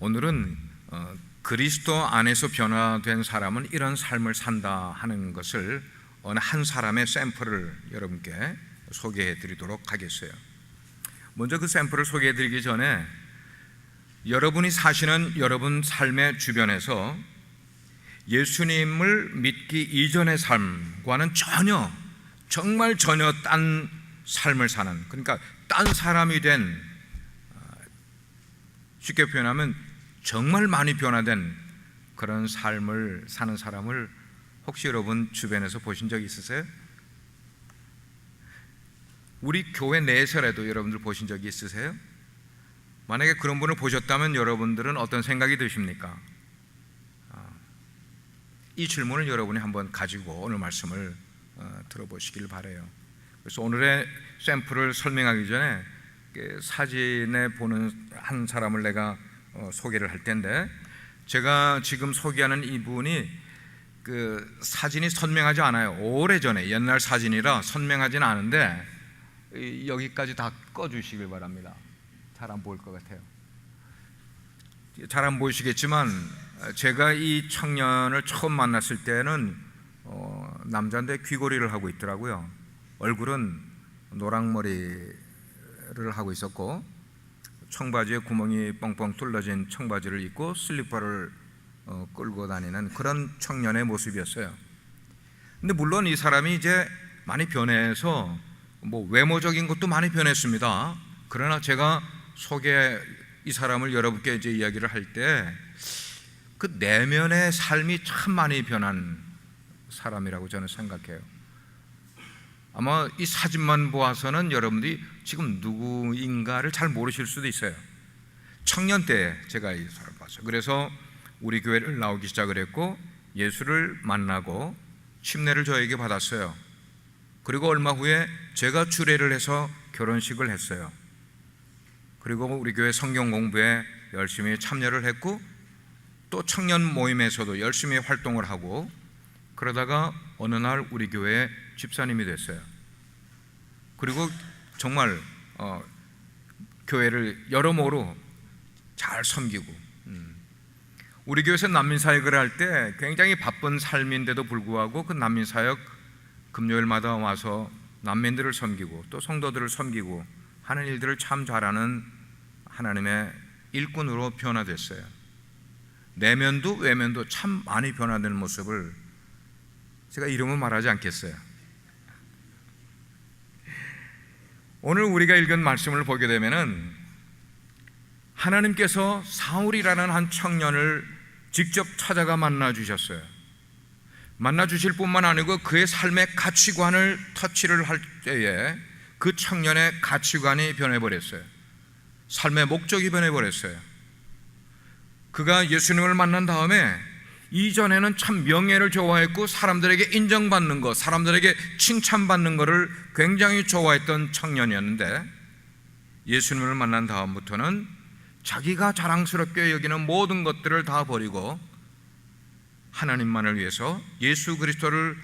오늘은 그리스도 안에서 변화된 사람은 이런 삶을 산다 하는 것을 어느 한 사람의 샘플을 여러분께 소개해 드리도록 하겠어요. 먼저 그 샘플을 소개해 드리기 전에 여러분이 사시는 여러분 삶의 주변에서 예수님을 믿기 이전의 삶과는 정말 전혀 딴 삶을 사는, 그러니까 딴 사람이 된, 쉽게 표현하면 정말 많이 변화된 그런 삶을 사는 사람을 혹시 여러분 주변에서 보신 적 있으세요? 우리 교회 내에서라도 여러분들 보신 적이 있으세요? 만약에 그런 분을 보셨다면 여러분들은 어떤 생각이 드십니까? 이 질문을 여러분이 한번 가지고 오늘 말씀을 들어보시길 바라요. 그래서 오늘의 샘플을 설명하기 전에 사진에 보는 한 사람을 내가 소개를 할 텐데, 제가 지금 소개하는 이분이 그 사진이 선명하지 않아요. 오래전에 옛날 사진이라 선명하지는 않은데 여기까지 다 꺼주시길 바랍니다. 잘 안 보일 것 같아요. 잘 안 보이시겠지만 제가 이 청년을 처음 만났을 때는 남자인데 귀걸이를 하고 있더라고요. 얼굴은 노랑머리를 하고 있었고 청바지에 구멍이 뻥뻥 뚫려진 청바지를 입고 슬리퍼를 끌고 다니는 그런 청년의 모습이었어요. 근데 물론 이 사람이 이제 많이 변해서 외모적인 것도 많이 변했습니다. 그러나 제가 이 사람을 여러분께 이제 이야기를 할 때 그 내면의 삶이 참 많이 변한 사람이라고 저는 생각해요. 아마 이 사진만 보아서는 여러분들이 지금 누구인가를 잘 모르실 수도 있어요. 청년 때 제가 이 사람을 봤어요. 그래서 우리 교회를 나오기 시작을 했고 예수를 만나고 침례를 저에게 받았어요. 그리고 얼마 후에 제가 주례를 해서 결혼식을 했어요. 그리고 우리 교회 성경 공부에 열심히 참여를 했고 또 청년 모임에서도 열심히 활동을 하고 그러다가 어느 날 우리 교회 집사님이 됐어요. 그리고 정말 교회를 여러모로 잘 섬기고 우리 교회에서 난민사역을 할 때 굉장히 바쁜 삶인데도 불구하고 그 난민사역 금요일마다 와서 난민들을 섬기고 또 성도들을 섬기고 하는 일들을 참 잘하는 하나님의 일꾼으로 변화됐어요. 내면도 외면도 참 많이 변화되는 모습을 제가 이름은 말하지 않겠어요. 오늘 우리가 읽은 말씀을 보게 되면은 하나님께서 사울이라는 한 청년을 직접 찾아가 만나 주셨어요. 만나 주실 뿐만 아니고 그의 삶의 가치관을 터치를 할 때에 그 청년의 가치관이 변해버렸어요. 삶의 목적이 변해버렸어요. 그가 예수님을 만난 다음에 이전에는 참 명예를 좋아했고 사람들에게 인정받는 것, 사람들에게 칭찬받는 것을 굉장히 좋아했던 청년이었는데 예수님을 만난 다음부터는 자기가 자랑스럽게 여기는 모든 것들을 다 버리고 하나님만을 위해서, 예수 그리스도를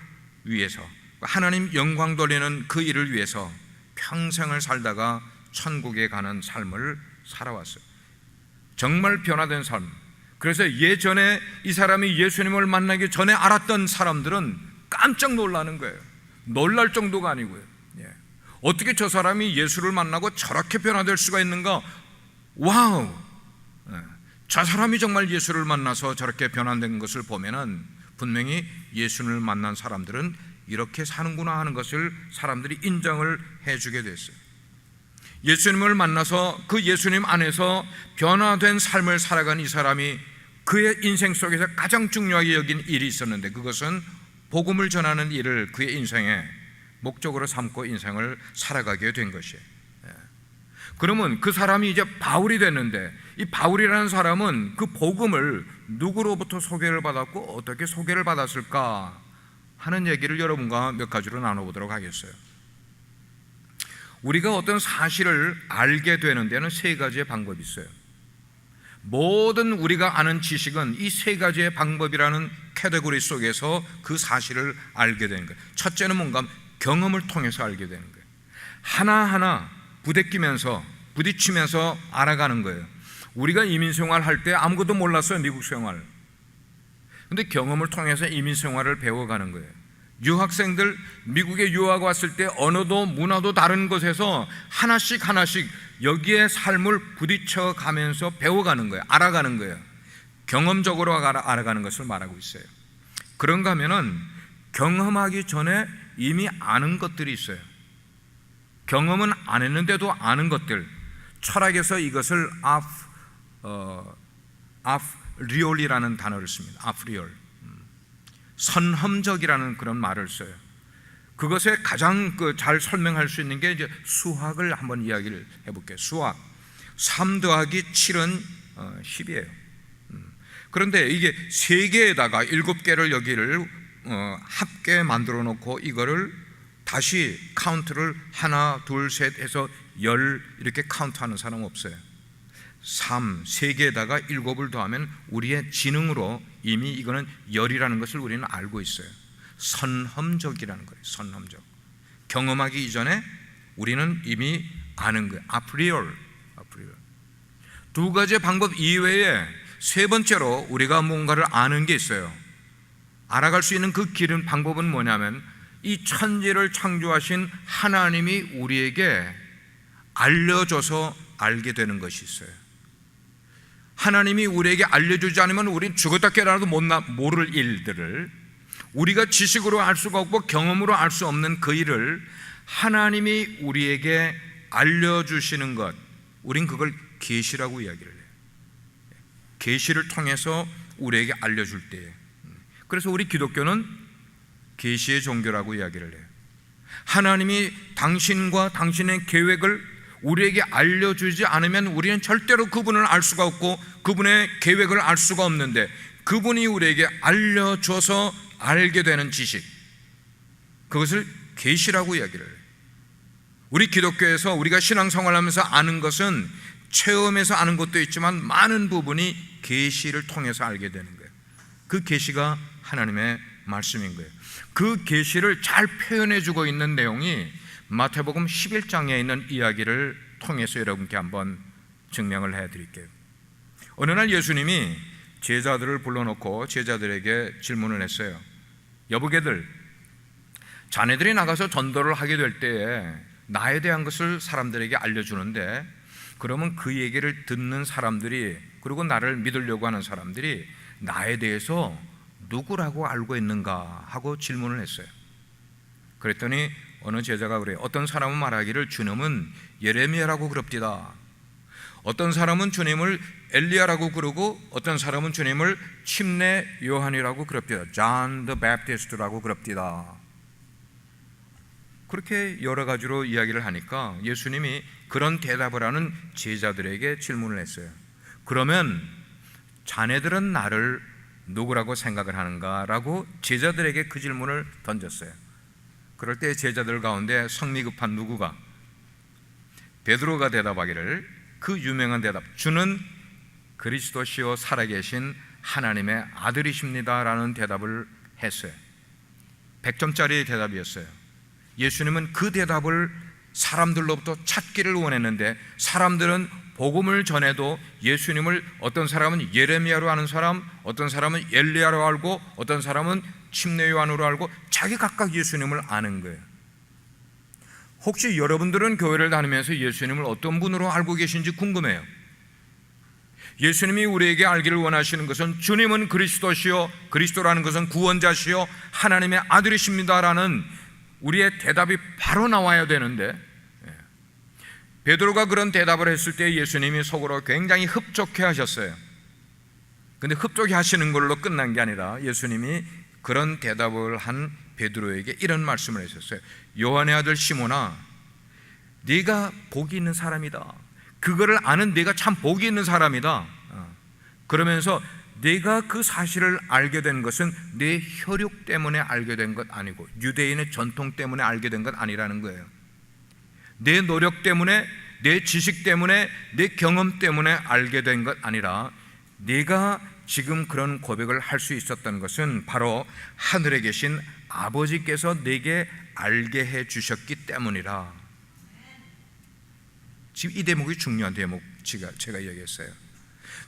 위해서, 하나님 영광 돌리는 그 일을 위해서 평생을 살다가 천국에 가는 삶을 살아왔어요. 정말 변화된 삶. 그래서 예전에 이 사람이 예수님을 만나기 전에 알았던 사람들은 깜짝 놀라는 거예요. 놀랄 정도가 아니고요. 어떻게 저 사람이 예수를 만나고 저렇게 변화될 수가 있는가? 와우! 저 사람이 정말 예수를 만나서 저렇게 변화된 것을 보면은 분명히 예수님을 만난 사람들은 이렇게 사는구나 하는 것을 사람들이 인정을 해주게 됐어요. 예수님을 만나서 그 예수님 안에서 변화된 삶을 살아간 이 사람이 그의 인생 속에서 가장 중요하게 여긴 일이 있었는데 그것은 복음을 전하는 일을 그의 인생의 목적으로 삼고 인생을 살아가게 된 것이에요. 그러면 그 사람이 이제 바울이 됐는데 이 바울이라는 사람은 그 복음을 누구로부터 소개를 받았고 어떻게 소개를 받았을까 하는 얘기를 여러분과 몇 가지로 나눠보도록 하겠어요. 우리가 어떤 사실을 알게 되는 데는 세 가지의 방법이 있어요. 모든 우리가 아는 지식은 이 세 가지의 방법이라는 카테고리 속에서 그 사실을 알게 되는 거예요. 첫째는 뭔가 경험을 통해서 알게 되는 거예요. 하나하나 부딪히면서 알아가는 거예요. 우리가 이민 생활할 때 아무것도 몰랐어요. 미국 생활. 근데 경험을 통해서 이민 생활을 배워가는 거예요. 유학생들 미국에 유학 왔을 때 언어도 문화도 다른 곳에서 하나씩 여기에 삶을 부딪혀 가면서 배워가는 거예요. 알아가는 거예요. 경험적으로 알아가는 것을 말하고 있어요. 그런가 하면은 경험하기 전에 이미 아는 것들이 있어요. 경험은 안 했는데도 아는 것들. 철학에서 이것을 아프리올이라는 단어를 씁니다. 아프리올. 선험적이라는 그런 말을 써요. 그것에 가장 잘 설명할 수 있는 게 이제 수학을 한번 이야기를 해볼게요. 수학 3 더하기 7은 10이에요. 그런데 이게 3개에다가 7개를 여기를 합계 만들어 놓고 이거를 다시 카운트를 하나 둘 셋 해서 10 이렇게 카운트하는 사람 없어요. 3개에다가 7을 더하면 우리의 지능으로 이미 이거는 10이라는 것을 우리는 알고 있어요. 선험적이라는 거예요. 선험적. 경험하기 이전에 우리는 이미 아는 거예요. 아프리올. 두 가지 방법 이외에 세 번째로 우리가 뭔가를 아는 게 있어요. 알아갈 수 있는 그 길은 방법은 뭐냐면 이 천지를 창조하신 하나님이 우리에게 알려줘서 알게 되는 것이 있어요. 하나님이 우리에게 알려주지 않으면 우린 죽었다 깨어나도 모를 일들을 우리가 지식으로 알 수가 없고 경험으로 알 수 없는 그 일을 하나님이 우리에게 알려주시는 것, 우린 그걸 계시라고 이야기를 해요. 계시를 통해서 우리에게 알려줄 때에. 그래서 우리 기독교는 계시의 종교라고 이야기를 해요. 하나님이 당신과 당신의 계획을 우리에게 알려주지 않으면 우리는 절대로 그분을 알 수가 없고 그분의 계획을 알 수가 없는데, 그분이 우리에게 알려줘서 알게 되는 지식, 그것을 계시라고 이야기를 해요. 우리 기독교에서 우리가 신앙생활을 하면서 아는 것은 체험에서 아는 것도 있지만 많은 부분이 계시를 통해서 알게 되는 거예요. 그 계시가 하나님의 말씀인 거예요. 그 계시를 잘 표현해 주고 있는 내용이 마태복음 11장에 있는 이야기를 통해서 여러분께 한번 증명을 해드릴게요. 어느 날 예수님이 제자들을 불러놓고 제자들에게 질문을 했어요. 여보게들, 자네들이 나가서 전도를 하게 될 때에 나에 대한 것을 사람들에게 알려주는데, 그러면 그 얘기를 듣는 사람들이, 그리고 나를 믿으려고 하는 사람들이 나에 대해서 누구라고 알고 있는가 하고 질문을 했어요. 그랬더니 어느 제자가 그래요. 어떤 사람은 말하기를 주님은 예레미야라고 그럽디다. 어떤 사람은 주님을 엘리야라고 그러고 어떤 사람은 주님을 침례 요한이라고 그럽디다. John the Baptist라고 그럽디다. 그렇게 여러 가지로 이야기를 하니까 예수님이 그런 대답을 하는 제자들에게 질문을 했어요. 그러면 자네들은 나를 누구라고 생각을 하는가? 라고 제자들에게 그 질문을 던졌어요. 그럴 때 제자들 가운데 성미 급한 누구가? 베드로가 대답하기를, 그 유명한 대답, 주는 그리스도시요 살아계신 하나님의 아들이십니다 라는 대답을 했어요. 100점짜리 대답이었어요. 예수님은 그 대답을 사람들로부터 찾기를 원했는데, 사람들은 복음을 전해도 예수님을 어떤 사람은 예레미야로 아는 사람, 어떤 사람은 엘리야로 알고, 어떤 사람은 침례 요한으로 알고, 자기 각각 예수님을 아는 거예요. 혹시 여러분들은 교회를 다니면서 예수님을 어떤 분으로 알고 계신지 궁금해요. 예수님이 우리에게 알기를 원하시는 것은 주님은 그리스도시요, 그리스도라는 것은 구원자시요 하나님의 아들이십니다라는 우리의 대답이 바로 나와야 되는데, 베드로가 그런 대답을 했을 때 예수님이 속으로 굉장히 흡족해 하셨어요. 근데 흡족해 하시는 걸로 끝난 게 아니라 예수님이 그런 대답을 한 베드로에게 이런 말씀을 하셨어요. 요한의 아들 시몬아, 네가 복이 있는 사람이다. 그거를 아는 네가 참 복이 있는 사람이다. 그러면서 네가 그 사실을 알게 된 것은 네 혈육 때문에 알게 된 것 아니고 유대인의 전통 때문에 알게 된 것 아니라는 거예요. 내 노력 때문에, 내 지식 때문에, 내 경험 때문에 알게 된 것 아니라 네가 지금 그런 고백을 할 수 있었던 것은 바로 하늘에 계신 아버지께서 네게 알게 해 주셨기 때문이라. 지금 이 대목이 중요한 대목 제가 이야기했어요.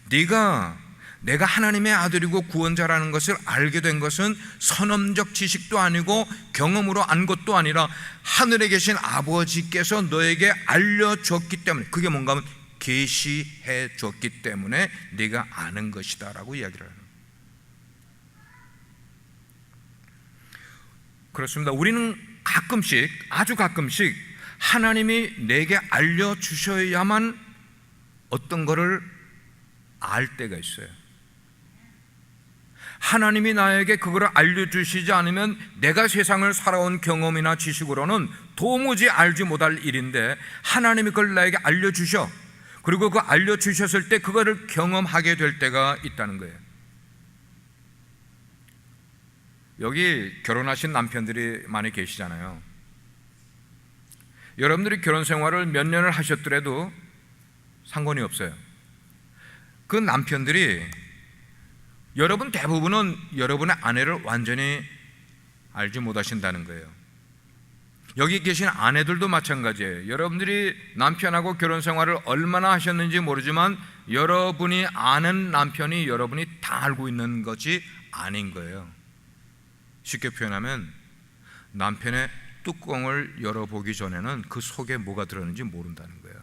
내가 하나님의 아들이고 구원자라는 것을 알게 된 것은 선험적 지식도 아니고 경험으로 안 것도 아니라 하늘에 계신 아버지께서 너에게 알려줬기 때문에, 그게 뭔가 하면 계시해 줬기 때문에 네가 아는 것이다 라고 이야기를 하는 거예요. 그렇습니다. 우리는 가끔씩, 아주 가끔씩 하나님이 내게 알려주셔야만 어떤 거를 알 때가 있어요. 하나님이 나에게 그걸 알려주시지 않으면 내가 세상을 살아온 경험이나 지식으로는 도무지 알지 못할 일인데, 하나님이 그걸 나에게 알려주셔, 그리고 그 알려주셨을 때 그거를 경험하게 될 때가 있다는 거예요. 여기 결혼하신 남편들이 많이 계시잖아요. 여러분들이 결혼 생활을 몇 년을 하셨더라도 상관이 없어요. 그 남편들이, 여러분 대부분은 여러분의 아내를 완전히 알지 못하신다는 거예요. 여기 계신 아내들도 마찬가지예요. 여러분들이 남편하고 결혼 생활을 얼마나 하셨는지 모르지만 여러분이 아는 남편이 여러분이 다 알고 있는 것이 아닌 거예요. 쉽게 표현하면 남편의 뚜껑을 열어보기 전에는 그 속에 뭐가 들었는지 모른다는 거예요.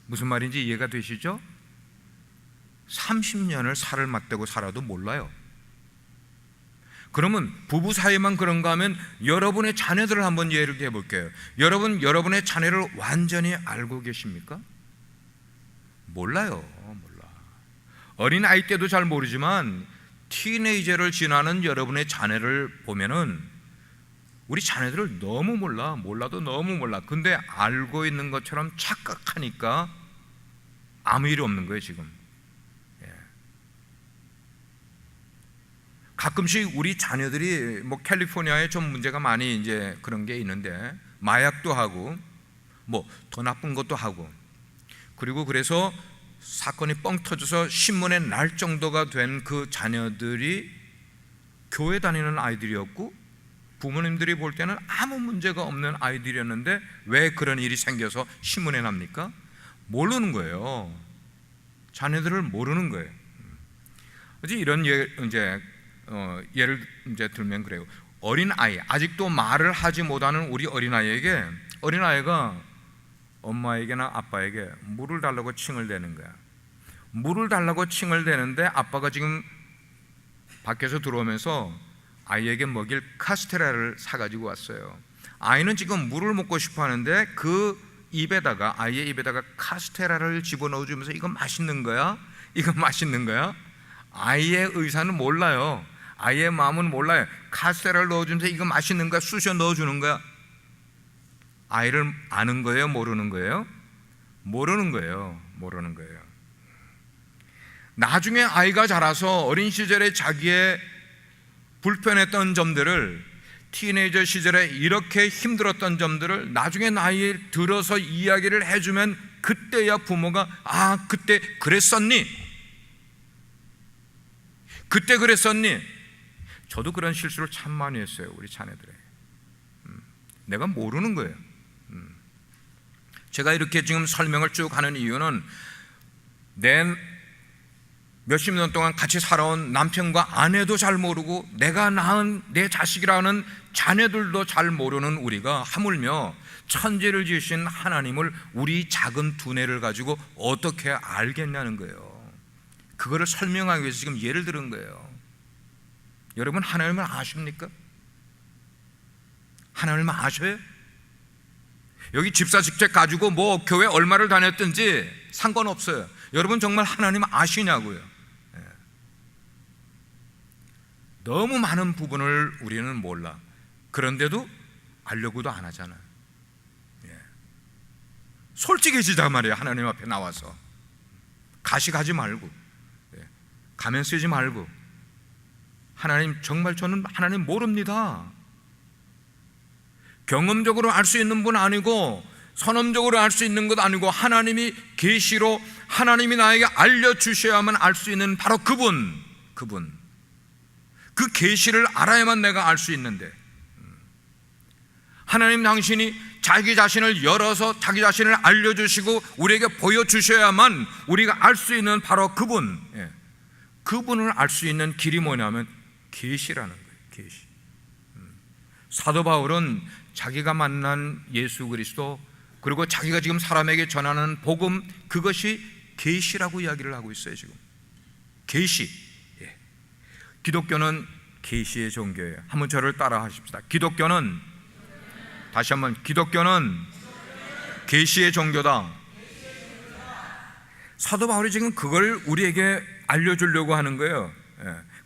무슨 말인지 이해가 되시죠? 30년을 살을 맞대고 살아도 몰라요. 그러면 부부 사이만 그런가 하면 여러분의 자녀들을 한번 예를 들어 볼게요. 여러분의 자녀를 완전히 알고 계십니까? 몰라요. 몰라. 어린 아이 때도 잘 모르지만 티네이저를 지나는 여러분의 자녀를 보면은 우리 자녀들을 너무 몰라도 너무 몰라. 근데 알고 있는 것처럼 착각하니까 아무 일이 없는 거예요 지금. 가끔씩 우리 자녀들이 캘리포니아에 좀 문제가 많이 이제 그런 게 있는데, 마약도 하고 더 나쁜 것도 하고, 그리고 그래서 사건이 뻥 터져서 신문에 날 정도가 된 그 자녀들이 교회 다니는 아이들이었고 부모님들이 볼 때는 아무 문제가 없는 아이들이었는데 왜 그런 일이 생겨서 신문에 납니까? 모르는 거예요. 자녀들을 모르는 거예요. 이런 예를 들면 그래요. 어린아이, 아직도 말을 하지 못하는 우리 어린아이에게, 어린아이가 엄마에게나 아빠에게 물을 달라고 칭을 대는 거야. 물을 달라고 칭을 대는데 아빠가 지금 밖에서 들어오면서 아이에게 먹일 카스테라를 사가지고 왔어요. 아이는 지금 물을 먹고 싶어 하는데 그 입에다가, 아이의 입에다가 카스테라를 집어넣어주면서 이거 맛있는 거야? 이거 맛있는 거야? 아이의 의사는 몰라요. 아이의 마음은 몰라요. 카스테라를 넣어주면서 이거 맛있는 거야? 쑤셔 넣어주는 거야? 아이를 아는 거예요? 모르는 거예요? 모르는 거예요. 모르는 거예요. 나중에 아이가 자라서 어린 시절에 자기의 불편했던 점들을, 티네이저 시절에 이렇게 힘들었던 점들을 나중에 나이 들어서 이야기를 해주면 그때야 부모가 그때 그랬었니? 그때 그랬었니? 저도 그런 실수를 참 많이 했어요. 우리 자녀들에게. 내가 모르는 거예요. 제가 이렇게 지금 설명을 쭉 하는 이유는 내 몇십 년 동안 같이 살아온 남편과 아내도 잘 모르고 내가 낳은 내 자식이라는 자녀들도 잘 모르는 우리가 하물며 천지를 지으신 하나님을 우리 작은 두뇌를 가지고 어떻게 알겠냐는 거예요. 그거를 설명하기 위해서 지금 예를 들은 거예요. 여러분 하나님을 아십니까? 하나님을 아셔요? 여기 집사 직책 가지고 교회 얼마를 다녔든지 상관없어요. 여러분 정말 하나님 아시냐고요. 너무 많은 부분을 우리는 몰라. 그런데도 알려고도 안 하잖아. 솔직해지자 말이야. 하나님 앞에 나와서 가식하지 말고, 가면 쓰지 말고, 하나님 정말 저는 하나님 모릅니다. 경험적으로 알 수 있는 분 아니고 선험적으로 알 수 있는 것 아니고 하나님이 계시로 하나님이 나에게 알려주셔야만 알 수 있는 바로 그분, 그 계시를 알아야만 내가 알 수 있는데, 하나님 당신이 자기 자신을 열어서 자기 자신을 알려주시고 우리에게 보여주셔야만 우리가 알 수 있는 바로 그분, 그분을 알 수 있는 길이 뭐냐면 계시라는 거예요. 계시. 사도 바울은 자기가 만난 예수 그리스도, 그리고 자기가 지금 사람에게 전하는 복음, 그것이 계시라고 이야기를 하고 있어요. 지금 계시. 기독교는 계시의 종교예요. 한번 저를 따라 하십시다. 기독교는, 다시 한번, 기독교는 계시의 종교다. 사도 바울이 지금 그걸 우리에게 알려주려고 하는 거예요.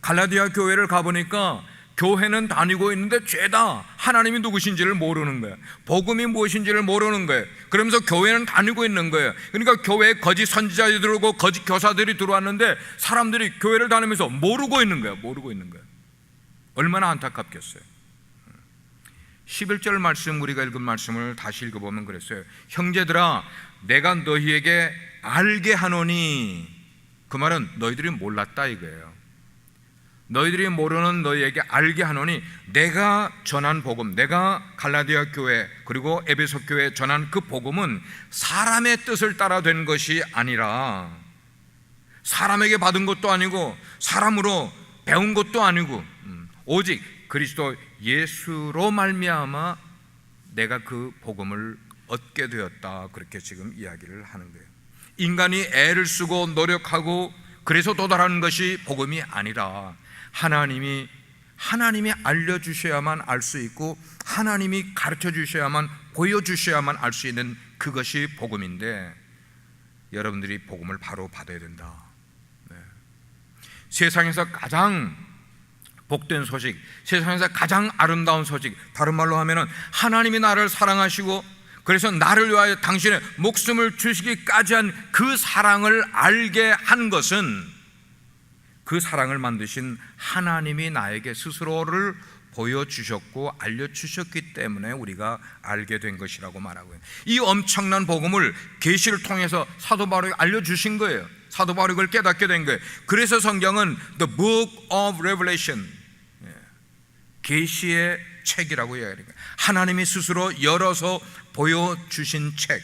갈라디아 교회를 가보니까 교회는 다니고 있는데 죄다 하나님이 누구신지를 모르는 거예요. 복음이 무엇인지를 모르는 거예요. 그러면서 교회는 다니고 있는 거예요. 그러니까 교회에 거짓 선지자들이 들어오고 거짓 교사들이 들어왔는데 사람들이 교회를 다니면서 모르고 있는 거예요. 모르고 있는 거예요. 얼마나 안타깝겠어요. 11절 말씀, 우리가 읽은 말씀을 다시 읽어보면 그랬어요. 형제들아, 내가 너희에게 알게 하노니, 그 말은 너희들이 몰랐다 이거예요. 너희들이 모르는 너희에게 알게 하노니, 내가 전한 복음, 내가 갈라디아 교회 그리고 에베소 교회에 전한 그 복음은 사람의 뜻을 따라 된 것이 아니라, 사람에게 받은 것도 아니고 사람으로 배운 것도 아니고, 오직 그리스도 예수로 말미암아 내가 그 복음을 얻게 되었다. 그렇게 지금 이야기를 하는 거예요. 인간이 애를 쓰고 노력하고 그래서 도달하는 것이 복음이 아니라 하나님이 알려주셔야만 알 수 있고 하나님이 가르쳐 주셔야만, 보여주셔야만 알 수 있는 그것이 복음인데, 여러분들이 복음을 바로 받아야 된다. 세상에서 가장 복된 소식, 세상에서 가장 아름다운 소식, 다른 말로 하면은 하나님이 나를 사랑하시고 그래서 나를 위하여 당신의 목숨을 주시기까지 한 그 사랑을 알게 한 것은, 그 사랑을 만드신 하나님이 나에게 스스로를 보여주셨고 알려주셨기 때문에 우리가 알게 된 것이라고 말하고요. 이 엄청난 복음을 계시를 통해서 사도 바울이 알려주신 거예요. 사도 바울이 그걸 깨닫게 된 거예요. 그래서 성경은 The Book of Revelation, 계시의 책이라고 이야기해요. 하나님이 스스로 열어서 보여주신 책.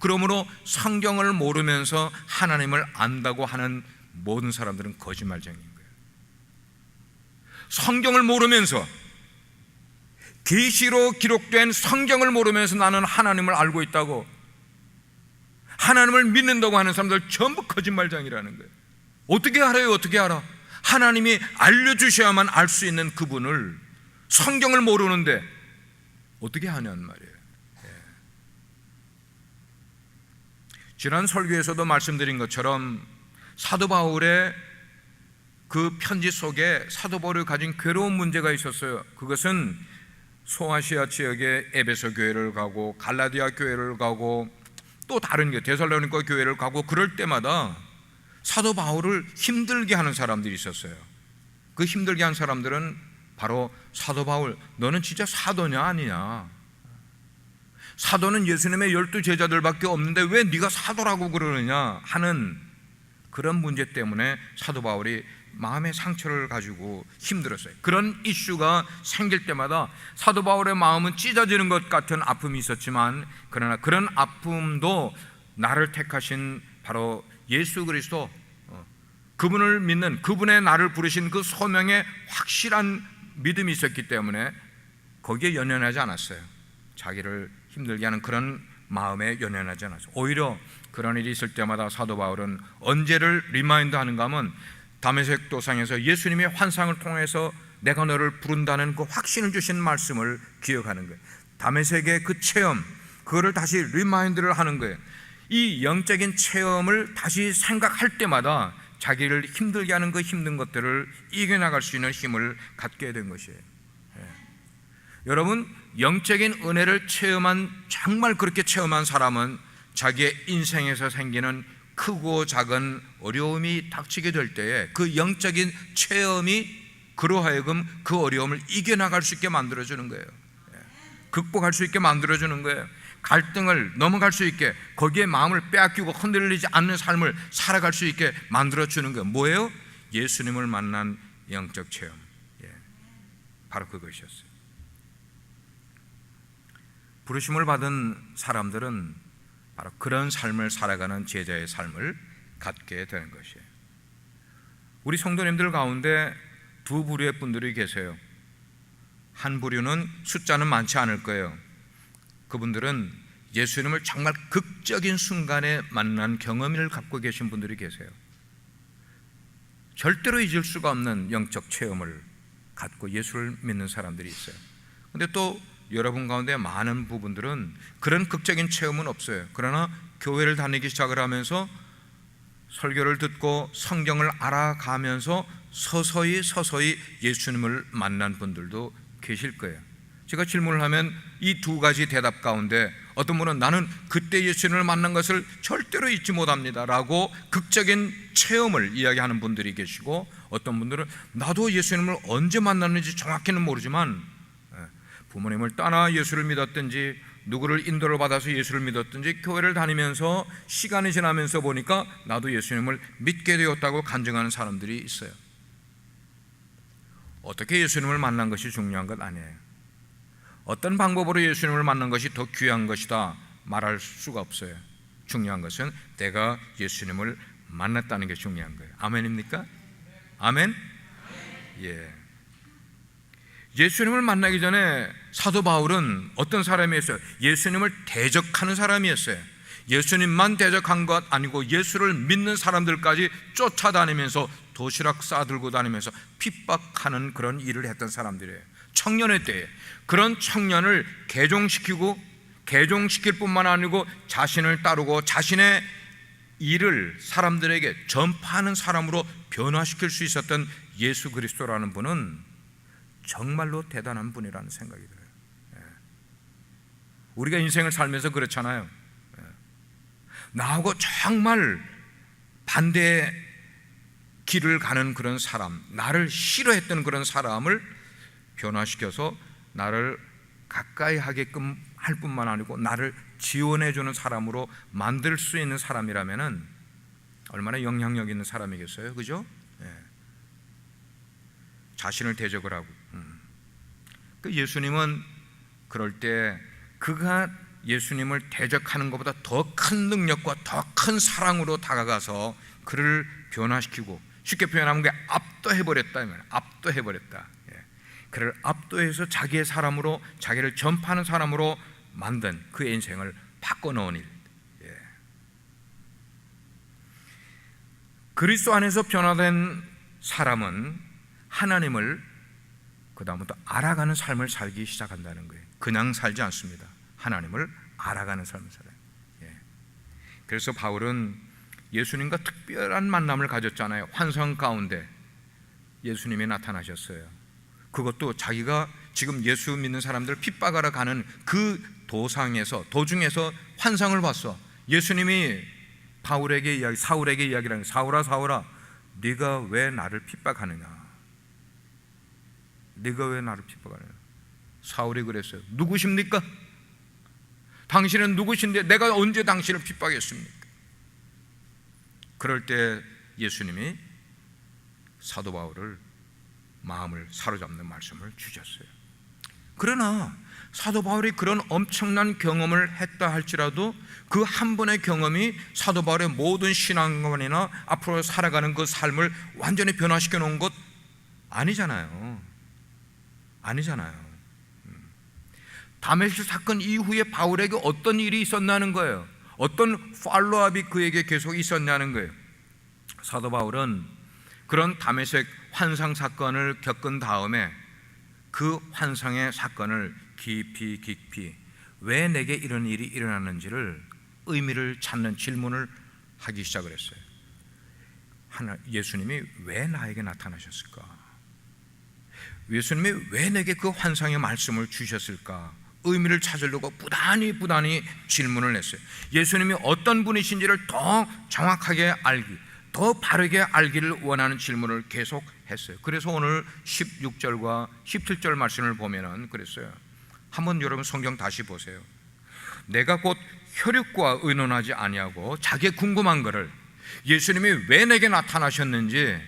그러므로 성경을 모르면서 하나님을 안다고 하는 모든 사람들은 거짓말쟁이인 거예요. 성경을 모르면서, 계시로 기록된 성경을 모르면서 나는 하나님을 알고 있다고, 하나님을 믿는다고 하는 사람들 전부 거짓말쟁이라는 거예요. 어떻게 알아요? 어떻게 알아? 하나님이 알려주셔야만 알 수 있는 그분을 성경을 모르는데 어떻게 하냐는 말이에요. 지난 설교에서도 말씀드린 것처럼 사도 바울의 그 편지 속에 사도 바울이 가진 괴로운 문제가 있었어요. 그것은 소아시아 지역의 에베소 교회를 가고 갈라디아 교회를 가고 또 다른 게 데살로니가 교회를 가고, 그럴 때마다 사도 바울을 힘들게 하는 사람들이 있었어요. 그 힘들게 한 사람들은 바로 사도 바울, 너는 진짜 사도냐 아니냐? 사도는 예수님의 12 제자들밖에 없는데 왜 네가 사도라고 그러느냐 하는 그런 문제 때문에 사도 바울이 마음의 상처를 가지고 힘들었어요. 그런 이슈가 생길 때마다 사도 바울의 마음은 찢어지는 것 같은 아픔이 있었지만, 그러나 그런 아픔도 나를 택하신 바로 예수 그리스도, 그분을 믿는, 그분의 나를 부르신 그 소명에 확실한 믿음이 있었기 때문에 거기에 연연하지 않았어요. 자기를 힘들게 하는 그런 마음에 연연하지 않았어요. 오히려 그런 일이 있을 때마다 사도 바울은 언제를 리마인드 하는가 하면 다메섹 도상에서 예수님의 환상을 통해서 내가 너를 부른다는 그 확신을 주신 말씀을 기억하는 거예요. 다메섹의 그 체험, 그거를 다시 리마인드를 하는 거예요. 이 영적인 체험을 다시 생각할 때마다 자기를 힘들게 하는 그 힘든 것들을 이겨나갈 수 있는 힘을 갖게 된 것이에요. 여러분, 영적인 은혜를 체험한, 정말 그렇게 체험한 사람은 자기의 인생에서 생기는 크고 작은 어려움이 닥치게 될 때에 그 영적인 체험이 그로 하여금 그 어려움을 이겨나갈 수 있게 만들어주는 거예요. 극복할 수 있게 만들어주는 거예요. 갈등을 넘어갈 수 있게, 거기에 마음을 빼앗기고 흔들리지 않는 삶을 살아갈 수 있게 만들어주는 거예요. 뭐예요? 예수님을 만난 영적 체험. 바로 그것이었어요. 부르심을 받은 사람들은 바로 그런 삶을 살아가는 제자의 삶을 갖게 되는 것이에요. 우리 성도님들 가운데 두 부류의 분들이 계세요. 한 부류는 숫자는 많지 않을 거예요. 그분들은 예수님을 정말 극적인 순간에 만난 경험을 갖고 계신 분들이 계세요. 절대로 잊을 수가 없는 영적 체험을 갖고 예수를 믿는 사람들이 있어요. 근데 또 여러분 가운데 많은 부분들은 그런 극적인 체험은 없어요. 그러나 교회를 다니기 시작을 하면서 설교를 듣고 성경을 알아가면서 서서히 예수님을 만난 분들도 계실 거예요. 제가 질문을 하면 이 두 가지 대답 가운데 어떤 분은 나는 그때 예수님을 만난 것을 절대로 잊지 못합니다 라고 극적인 체험을 이야기하는 분들이 계시고, 어떤 분들은 나도 예수님을 언제 만났는지 정확히는 모르지만 부모님을 떠나 예수를 믿었든지 누구를 인도를 받아서 예수를 믿었든지 교회를 다니면서 시간이 지나면서 보니까 나도 예수님을 믿게 되었다고 간증하는 사람들이 있어요. 어떻게 예수님을 만난 것이 중요한 것 아니에요. 어떤 방법으로 예수님을 만난 것이 더 귀한 것이다 말할 수가 없어요. 중요한 것은 내가 예수님을 만났다는 게 중요한 거예요. 아멘입니까? 아멘? 예. 예수님을 만나기 전에 사도 바울은 어떤 사람이었어요? 예수님을 대적하는 사람이었어요. 예수님만 대적한 것 아니고 예수를 믿는 사람들까지 쫓아다니면서 도시락 싸들고 다니면서 핍박하는 그런 일을 했던 사람들이에요. 청년의 때에 그런 청년을 개종시킬 뿐만 아니고 자신을 따르고 자신의 일을 사람들에게 전파하는 사람으로 변화시킬 수 있었던 예수 그리스도라는 분은 정말로 대단한 분이라는 생각이 들어요. 우리가 인생을 살면서 그렇잖아요. 나하고 정말 반대의 길을 가는 그런 사람, 나를 싫어했던 그런 사람을 변화시켜서 나를 가까이 하게끔 할 뿐만 아니고 나를 지원해주는 사람으로 만들 수 있는 사람이라면 얼마나 영향력 있는 사람이겠어요, 그죠? 자신을 대적을 하고. 예수님은 그럴 때 그가 예수님을 대적하는 것보다 더 큰 능력과 더 큰 사랑으로 다가가서 그를 변화시키고, 쉽게 표현하면 압도해버렸다. 압도해버렸다. 그를 압도해서 자기의 사람으로, 자기를 전파하는 사람으로 만든 그의 인생을 바꿔놓은 일. 그리스도 안에서 변화된 사람은 하나님을 그 다음부터 알아가는 삶을 살기 시작한다는 거예요. 그냥 살지 않습니다. 하나님을 알아가는 삶을 살아요. 그래서 바울은 예수님과 특별한 만남을 가졌잖아요. 환상 가운데 예수님이 나타나셨어요. 그것도 자기가 지금 예수 믿는 사람들 핍박하러 가는 그 도중에서 환상을 봤어. 예수님이 사울에게 이야기를 하는, 사울아 네가 왜 나를 핍박하느냐. 네가 왜 나를 핍박하느냐. 사울이 그랬어요. 누구십니까? 당신은 누구신데 내가 언제 당신을 핍박했습니까? 그럴 때 예수님이 사도 바울을 마음을 사로잡는 말씀을 주셨어요. 그러나 사도 바울이 그런 엄청난 경험을 했다 할지라도 그 한 번의 경험이 사도 바울의 모든 신앙관이나 앞으로 살아가는 그 삶을 완전히 변화시켜 놓은 것 아니잖아요. 다메섹 사건 이후에 바울에게 어떤 일이 있었냐는 거예요. 어떤 팔로업이 그에게 계속 있었냐는 거예요. 사도 바울은 그런 다메섹 환상 사건을 겪은 다음에 그 환상의 사건을 깊이 왜 내게 이런 일이 일어났는지를 의미를 찾는 질문을 하기 시작을 했어요. 예수님이 왜 나에게 나타나셨을까? 예수님이 왜 내게 그 환상의 말씀을 주셨을까? 의미를 찾으려고 부단히 질문을 했어요. 예수님이 어떤 분이신지를 더 정확하게 알기, 더 바르게 알기를 원하는 질문을 계속 했어요. 그래서 오늘 16절과 17절 말씀을 보면은 그랬어요. 한번 여러분 성경 다시 보세요. 내가 곧 혈육과 의논하지 아니하고 자기의 궁금한 거를, 예수님이 왜 내게 나타나셨는지,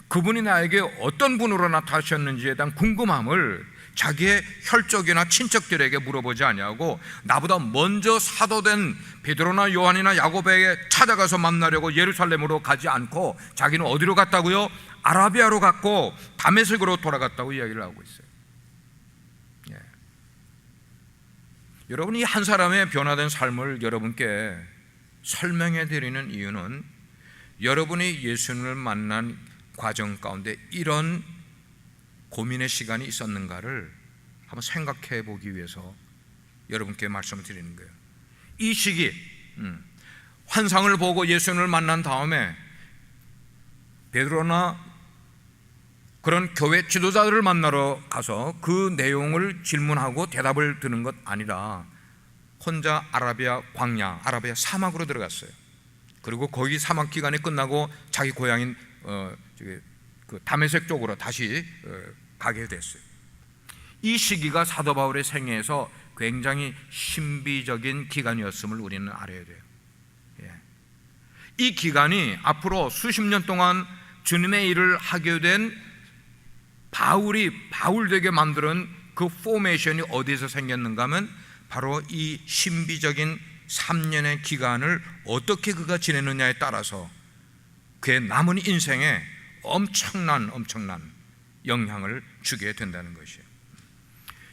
그분이 나에게 어떤 분으로 나타나셨는지에 대한 궁금함을 자기의 혈족이나 친척들에게 물어보지 아니하고 나보다 먼저 사도된 베드로나 요한이나 야고보에게 찾아가서 만나려고 예루살렘으로 가지 않고 자기는 어디로 갔다고요? 아라비아로 갔고 다메섹으로 돌아갔다고 이야기를 하고 있어요. 예. 여러분, 이 한 사람의 변화된 삶을 여러분께 설명해 드리는 이유는 여러분이 예수님을 만난 과정 가운데 이런 고민의 시간이 있었는가를 한번 생각해 보기 위해서 여러분께 말씀을 드리는 거예요. 이 시기, 환상을 보고 예수님을 만난 다음에 베드로나 그런 교회 지도자들을 만나러 가서 그 내용을 질문하고 대답을 듣는 것 아니라 혼자 아라비아 광야, 아라비아 사막으로 들어갔어요. 그리고 거기 사막 기간이 끝나고 자기 고향인 그 다메섹 쪽으로 다시 가게 됐어요. 이 시기가 사도 바울의 생애에서 굉장히 신비적인 기간이었음을 우리는 알아야 돼요. 예. 이 기간이 앞으로 수십 년 동안 주님의 일을 하게 된 바울이 바울되게 만드는 그 포메이션이 어디에서 생겼는가 하면 바로 이 신비적인 3년의 기간을 어떻게 그가 지내느냐에 따라서 그의 남은 인생에 엄청난 영향을 주게 된다는 것이에요.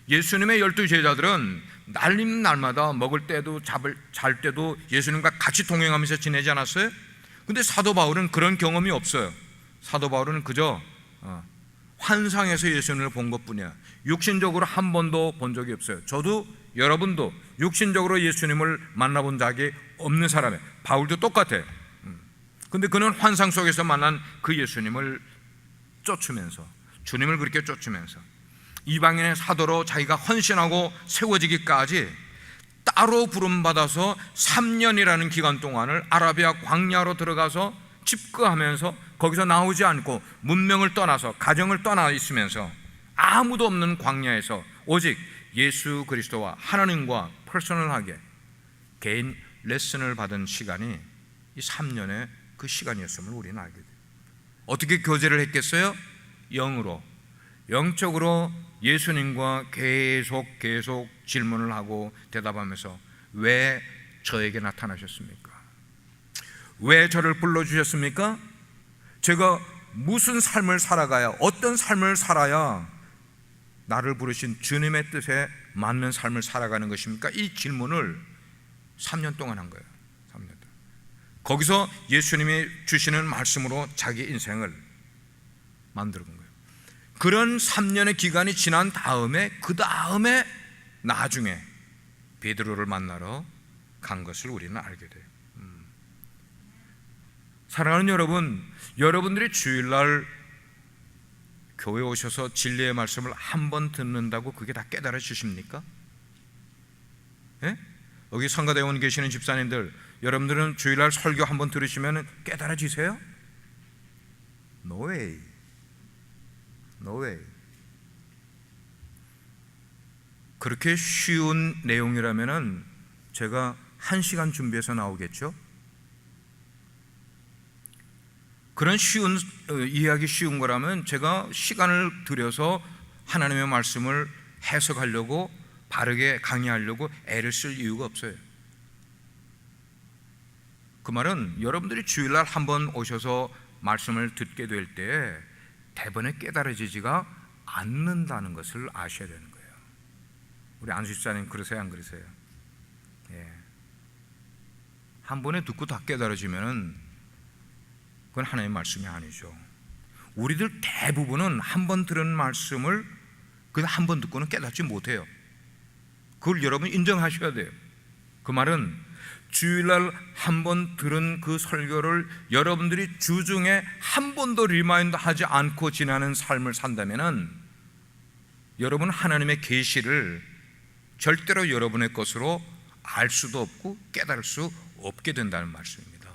예수님의 12 제자들은 날림 날마다 먹을 때도 잘 때도 예수님과 같이 동행하면서 지내지 않았어요? 근데 사도 바울은 그런 경험이 없어요. 사도 바울은 그저 환상에서 예수님을 본 것뿐이야. 육신적으로 한 번도 본 적이 없어요. 저도 여러분도 육신적으로 예수님을 만나본 적이 없는 사람이에요. 바울도 똑같아요. 근데 그는 환상 속에서 만난 그 예수님을 쫓으면서, 주님을 그렇게 쫓으면서 이방인의 사도로 자기가 헌신하고 세워지기까지 따로 부름받아서 3년이라는 기간 동안을 아라비아 광야로 들어가서 집거하면서 거기서 나오지 않고 문명을 떠나서 가정을 떠나 있으면서 아무도 없는 광야에서 오직 예수 그리스도와 하나님과 퍼스널하게 개인 레슨을 받은 시간이 이 3년의 그 시간이었음을 우리는 알게 돼요. 어떻게 교제를 했겠어요? 영으로, 영적으로 예수님과 계속 질문을 하고 대답하면서 왜 저에게 나타나셨습니까? 왜 저를 불러주셨습니까? 제가 무슨 삶을 살아가야, 어떤 삶을 살아야 나를 부르신 주님의 뜻에 맞는 삶을 살아가는 것입니까? 이 질문을 3년 동안 한 거예요. 3년 동안. 거기서 예수님이 주시는 말씀으로 자기 인생을 만들어 본 거예요. 그런 3년의 기간이 지난 다음에 그 다음에 나중에 베드로를 만나러 간 것을 우리는 알게 돼요. 사랑하는 여러분, 여러분들이 주일날 교회 오셔서 진리의 말씀을 한 번 듣는다고 그게 다 깨달아 주십니까? 예? 여기 성가대원 계시는 집사님들, 여러분들은 주일날 설교 한 번 들으시면 깨달아지세요? No way. No way. 그렇게 쉬운 내용이라면 제가 1시간 준비해서 나오겠죠? 그런 이해하기 쉬운 거라면 제가 시간을 들여서 하나님의 말씀을 해석하려고, 바르게 강의하려고 애를 쓸 이유가 없어요. 그 말은 여러분들이 주일날 한번 오셔서 말씀을 듣게 될 때 대번에 깨달아지지가 않는다는 것을 아셔야 되는 거예요. 우리 안수 집사님 그러세요, 안 그러세요? 예. 한 번에 듣고 다 깨달아지면은 그건 하나님의 말씀이 아니죠. 우리들 대부분은 한 번 들은 말씀을 그냥 한 번 듣고는 깨닫지 못해요. 그걸 여러분 인정하셔야 돼요. 그 말은 주일날 한 번 들은 그 설교를 여러분들이 주중에 한 번도 리마인드 하지 않고 지나는 삶을 산다면은 여러분 하나님의 계시를 절대로 여러분의 것으로 알 수도 없고 깨달을 수 없게 된다는 말씀입니다.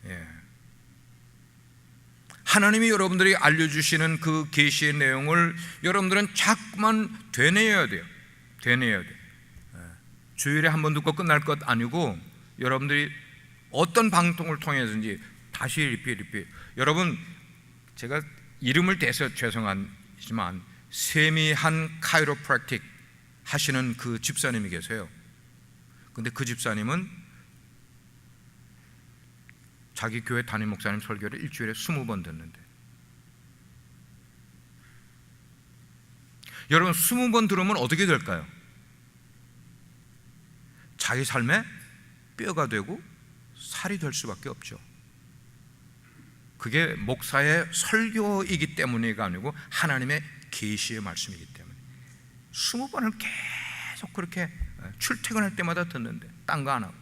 예. 하나님이 여러분들이 알려주시는 그 계시의 내용을 여러분들은 자꾸만 되뇌어야 돼요. 되뇌어야 돼요. 주일에 한 번 듣고 끝날 것 아니고 여러분들이 어떤 방송을 통해서든지 다시 리핏. 여러분, 제가 이름을 대서 죄송하지만 세미한 카이로프랙틱 하시는 그 집사님이 계세요. 근데 그 집사님은 자기 교회 담임 목사님 설교를 일주일에 20번 듣는데, 여러분 20번 들으면 어떻게 될까요? 자기 삶에 뼈가 되고 살이 될 수밖에 없죠. 그게 목사의 설교이기 때문이가 아니고 하나님의 계시의 말씀이기 때문에 20번을 계속 그렇게 출퇴근할 때마다 듣는데 딴 거 안 하고.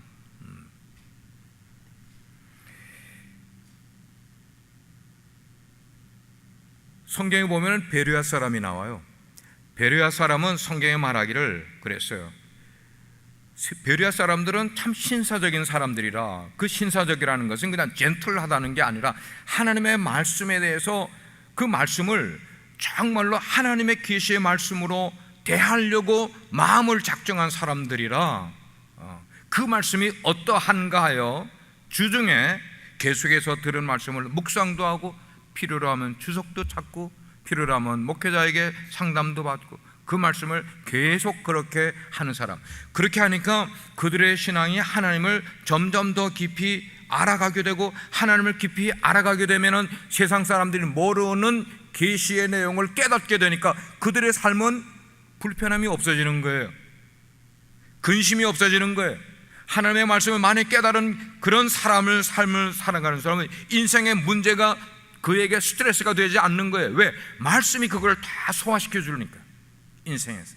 성경에 보면 베르야 사람이 나와요. 베르야 사람은 성경에 말하기를 그랬어요. 베르야 사람들은 참 신사적인 사람들이라, 그 신사적이라는 것은 그냥 젠틀하다는 게 아니라 하나님의 말씀에 대해서 그 말씀을 정말로 하나님의 계시의 말씀으로 대하려고 마음을 작정한 사람들이라, 그 말씀이 어떠한가 하여 주중에 계속해서 들은 말씀을 묵상도 하고, 필요로 하면 주석도 찾고, 필요로 하면 목회자에게 상담도 받고, 그 말씀을 계속 그렇게 하는 사람. 그렇게 하니까 그들의 신앙이 하나님을 점점 더 깊이 알아가게 되고, 하나님을 깊이 알아가게 되면은 세상 사람들이 모르는 계시의 내용을 깨닫게 되니까 그들의 삶은 불편함이 없어지는 거예요. 근심이 없어지는 거예요. 하나님의 말씀을 많이 깨달은 그런 삶을 살아가는 사람은 인생의 문제가 그에게 스트레스가 되지 않는 거예요. 왜? 말씀이 그걸 다 소화시켜 주니까, 인생에서.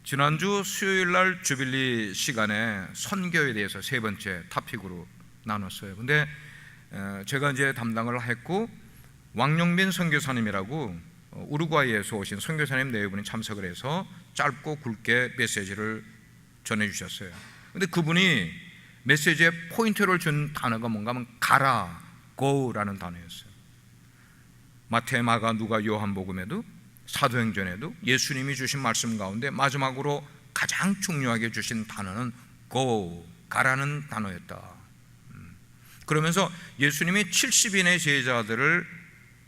지난주 수요일날 주빌리 시간에 선교에 대해서 세 번째 토픽으로 나눴어요. 근데 제가 이제 담당을 했고, 왕영빈 선교사님이라고 우루과이에서 오신 선교사님 네 분이 참석을 해서 짧고 굵게 메시지를 전해주셨어요. 근데 그분이 메시지에 포인트를 준 단어가 뭔가 하면 가라, go라는 단어였어요. 마태, 마가, 누가, 요한복음에도 사도행전에도 예수님이 주신 말씀 가운데 마지막으로 가장 중요하게 주신 단어는 go, 가라는 단어였다. 그러면서 예수님이 70인의 제자들을